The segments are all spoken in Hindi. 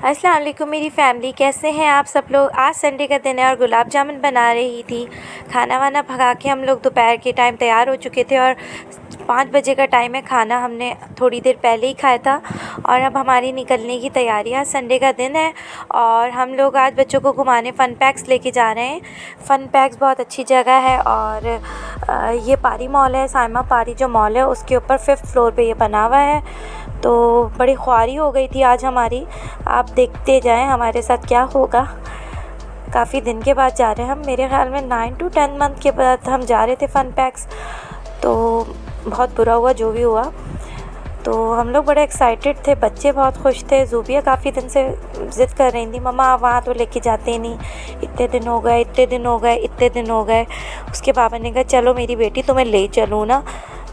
अस्सलाम वालेकुम मेरी फ़ैमिली, कैसे हैं आप सब लोग। आज संडे का दिन है और गुलाब जामुन बना रही थी। खाना वाना पका के हम लोग दोपहर के टाइम तैयार हो चुके थे और 5 बजे का टाइम है। खाना हमने थोड़ी देर पहले ही खाया था और अब हमारी निकलने की तैयारी है। आज संडे का दिन है और हम लोग आज बच्चों को घुमाने फ़न पैक्स लेके जा रहे हैं। फ़न पैक्स बहुत अच्छी जगह है और ये पारी मॉल है, साइमा पारी जो मॉल है उसके ऊपर 5th फ्लोर पे ये बना हुआ है। तो बड़ी ख्वारी हो गई थी आज हमारी। आप देखते जाएं हमारे साथ क्या होगा। काफ़ी दिन के बाद जा रहे हैं हम, मेरे ख़्याल में 9 to 10 मंथ के बाद हम जा रहे थे फ़न पैक्स। तो बहुत बुरा हुआ जो भी हुआ। तो हम लोग बड़े एक्साइटेड थे, बच्चे बहुत खुश थे। ज़ूबिया काफ़ी दिन से ज़िद कर रही थी, मम्मा आप वहाँ तो लेके जाते नहीं, इतने दिन हो गए, इतने दिन हो गए, इतने दिन हो गए। उसके पापा ने कहा चलो मेरी बेटी तुम्हें ले चलूँ ना,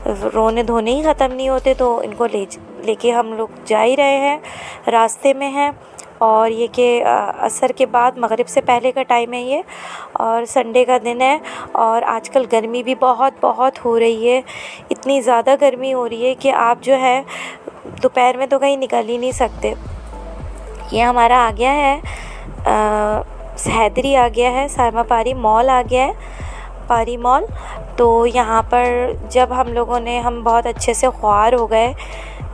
रोने धोने ही ख़त्म नहीं होते। तो इनको लेके हम लोग जा ही रहे हैं, रास्ते में हैं। और ये कि असर के बाद मगरिब से पहले का टाइम है ये और संडे का दिन है। और आजकल गर्मी भी बहुत बहुत हो रही है, इतनी ज़्यादा गर्मी हो रही है कि आप जो है दोपहर में तो कहीं निकल ही नहीं सकते। ये हमारा आ गया है हैदरी आ गया है, साइमा पारी मॉल आ गया है, पारी मॉल। तो यहाँ पर जब हम बहुत अच्छे से ख्वार हो गए,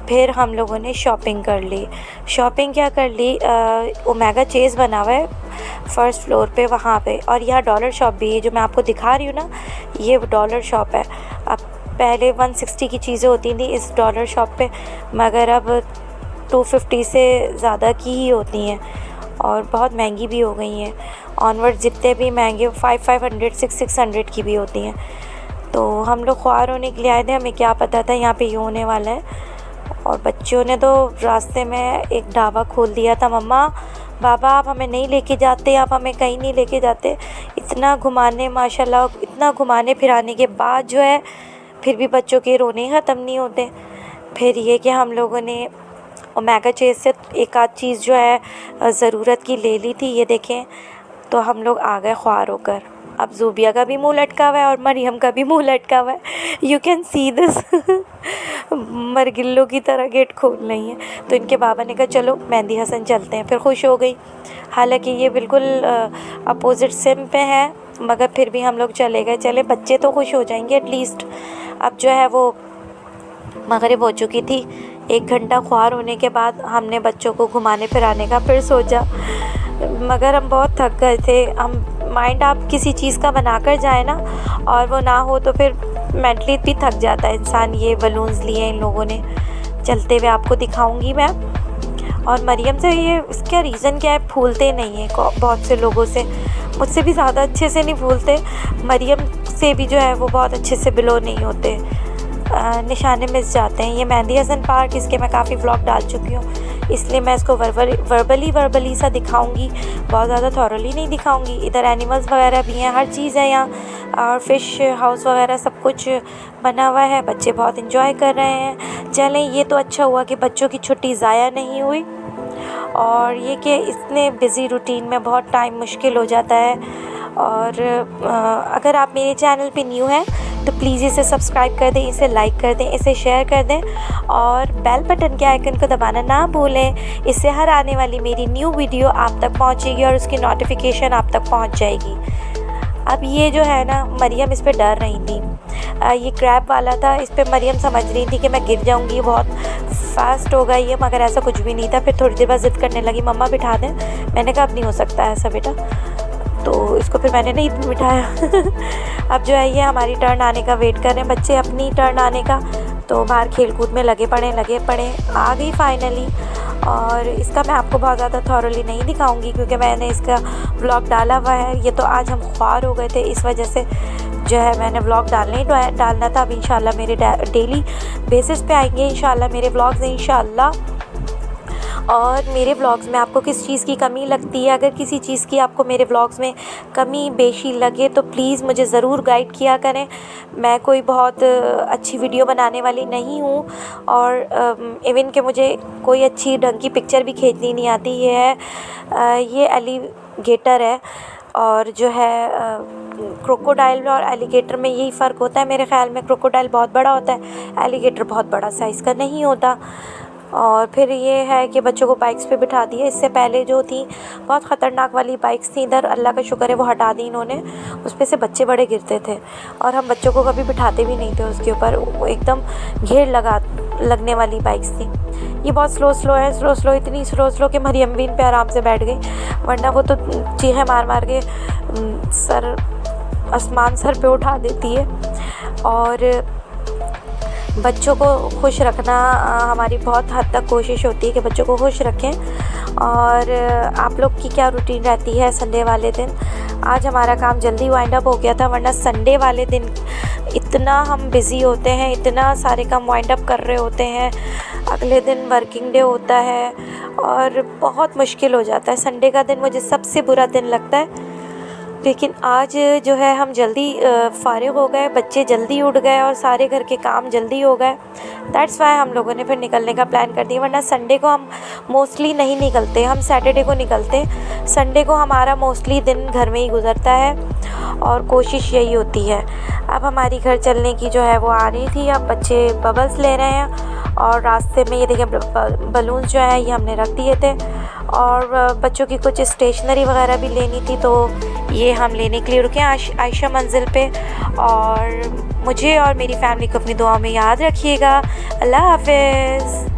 फिर हम लोगों ने शॉपिंग कर ली। शॉपिंग क्या कर ली, ओमेगा चेज़ बना हुआ है 1st फ्लोर पे वहाँ पे। और यहाँ डॉलर शॉप भी है जो मैं आपको दिखा रही हूँ ना, ये डॉलर शॉप है। अब पहले 160 की चीज़ें होती थी इस डॉलर शॉप पे, मगर अब 250 से ज़्यादा की ही होती हैं और बहुत महंगी भी हो गई हैं। ऑनवर्ड जितने भी महंगे 500 600 की भी होती हैं। तो हम लोग ख्वार होने के लिए आए थे, हमें क्या पता था यहाँ पे ये होने वाला है। और बच्चों ने तो रास्ते में एक ढाबा खोल दिया था, मम्मा बाबा आप हमें नहीं लेके जाते, आप हमें कहीं नहीं लेके जाते। इतना घुमाने, माशाल्लाह इतना घुमाने फिराने के बाद जो है फिर भी बच्चों के रोने ही ख़त्म नहीं होते। फिर ये कि हम लोगों ने ओमेगा चेज़ से एक आध चीज़ जो है ज़रूरत की ले ली थी, ये देखें। तो हम लोग आ गए ख्वार होकर। अब ज़ूबिया का भी मुंह लटका हुआ है और मरियम का भी मुंह लटका हुआ है, यू कैन सी दिस। मरगिल्लों की तरह गेट खोल रही हैं। तो इनके बाबा ने कहा चलो मेहंदी हसन चलते हैं, फिर खुश हो गई। हालांकि ये बिल्कुल अपोजिट सिम पे है, मगर फिर भी हम लोग चले गए। चले बच्चे तो खुश हो जाएंगे एटलीस्ट। अब जो है वो मगरिब हो चुकी थी। 1 घंटा ख्वार होने के बाद हमने बच्चों को घुमाने फिराने का फिर सोचा, मगर हम बहुत थक गए थे। हम माइंड आप किसी चीज़ का बना कर जाए ना और वो ना हो तो फिर मेंटली भी थक जाता है इंसान। ये बलून्स लिए इन लोगों ने, चलते हुए आपको दिखाऊंगी मैं। और मरियम से ये इसका रीज़न क्या है, फूलते नहीं है बहुत से लोगों से, मुझसे भी ज़्यादा अच्छे से नहीं फूलते, मरियम से भी जो है वो बहुत अच्छे से बिलो नहीं होते, निशाने मिस जाते हैं। ये मेहंदी हसन पार्क, इसके मैं काफ़ी व्लॉग डाल चुकी हूँ, इसलिए मैं इसको वर्बली सा दिखाऊंगी, बहुत ज़्यादा थॉरली नहीं दिखाऊंगी। इधर एनिमल्स वगैरह भी हैं, हर चीज़ है यहाँ, और फ़िश हाउस वगैरह सब कुछ बना हुआ है। बच्चे बहुत इंजॉय कर रहे हैं। चलें, ये तो अच्छा हुआ कि बच्चों की छुट्टी ज़ाया नहीं हुई। और ये कि इतने बिज़ी रूटीन में बहुत टाइम मुश्किल हो जाता है। और अगर आप मेरे चैनल पे न्यू हैं तो प्लीज़ इसे सब्सक्राइब कर दें, इसे लाइक कर दें, इसे शेयर कर दें और बेल बटन के आइकन को दबाना ना भूलें। इससे हर आने वाली मेरी न्यू वीडियो आप तक पहुंचेगी और उसकी नोटिफिकेशन आप तक पहुंच जाएगी। अब ये जो है ना, मरियम इस पे डर रही थी। ये क्रैब वाला था, इस पे मरियम समझ रही थी कि मैं गिर जाऊंगी, बहुत फास्ट होगा ये, मगर ऐसा कुछ भी नहीं था। फिर थोड़ी देर बाद ज़िद करने लगी, मम्मा बिठा दें। मैंने कहा अब नहीं हो सकता ऐसा बेटा, तो इसको फिर मैंने नहीं बिठाया। अब जो है ये हमारी टर्न आने का वेट कर रहे हैं बच्चे, अपनी टर्न आने का। तो बाहर खेल कूद में लगे पड़े आ गई फाइनली। और इसका मैं आपको बहुत ज़्यादा थॉरली नहीं दिखाऊंगी क्योंकि मैंने इसका व्लॉग डाला हुआ है। ये तो आज हम ख्वार हो गए थे, इस वजह से जो है मैंने व्लॉग डालना था। अब इंशाल्लाह मेरे डेली बेसिस पे आएंगे इंशाल्लाह मेरे व्लॉग्स इंशाल्लाह। और मेरे व्लॉग्स में आपको किस चीज़ की कमी लगती है, अगर किसी चीज़ की आपको मेरे व्लॉग्स में कमी बेशी लगे तो प्लीज़ मुझे ज़रूर गाइड किया करें। मैं कोई बहुत अच्छी वीडियो बनाने वाली नहीं हूँ और इवन कि मुझे कोई अच्छी ढंग की पिक्चर भी खींचनी नहीं आती। ये एलिगेटर है और जो है क्रोकोडाइल और एलिगेटर में यही फ़र्क होता है मेरे ख़्याल में। क्रोकोडाइल बहुत बड़ा होता है, एलिगेटर बहुत बड़ा साइज़ का नहीं होता। और फिर ये है कि बच्चों को बाइक्स पे बिठा दिए। इससे पहले जो थी बहुत ख़तरनाक वाली बाइक्स थी इधर, अल्लाह का शुक्र है वो हटा दी इन्होंने। उस पे से बच्चे बड़े गिरते थे और हम बच्चों को कभी बिठाते भी नहीं थे उसके ऊपर, वो एकदम घेर लगने वाली बाइक्स थी। ये बहुत स्लो है, स्लो इतनी स्लो कि मरियम भी इन पे आराम से बैठ गई, वरना वो तो चीखें मार के आसमान सर पे उठा देती है। और बच्चों को खुश रखना हमारी बहुत हद तक कोशिश होती है कि बच्चों को खुश रखें। और आप लोग की क्या रूटीन रहती है संडे वाले दिन? आज हमारा काम जल्दी वाइंड अप हो गया था, वरना संडे वाले दिन इतना हम बिज़ी होते हैं, इतना सारे काम वाइंड अप कर रहे होते हैं, अगले दिन वर्किंग डे होता है और बहुत मुश्किल हो जाता है। संडे का दिन मुझे सबसे बुरा दिन लगता है, लेकिन आज जो है हम जल्दी फ़ारिग हो गए, बच्चे जल्दी उठ गए और सारे घर के काम जल्दी हो गए। दैट्स वाई हम लोगों ने फिर निकलने का प्लान कर दिया, वरना संडे को हम मोस्टली नहीं निकलते, हम सैटरडे को निकलते। संडे को हमारा मोस्टली दिन घर में ही गुजरता है और कोशिश यही होती है। अब हमारी घर चलने की जो है वो आ रही थी, अब बच्चे बबल्स ले रहे हैं और रास्ते में ये देखिए बलून्स जो है ये हमने रख दिए थे। और बच्चों की कुछ स्टेशनरी वगैरह भी लेनी थी, तो ये हम लेने के लिए रुके आयशा मंजिल पे। और मुझे और मेरी फैमिली को अपनी दुआओं में याद रखिएगा। अल्लाह हाफ़िज़।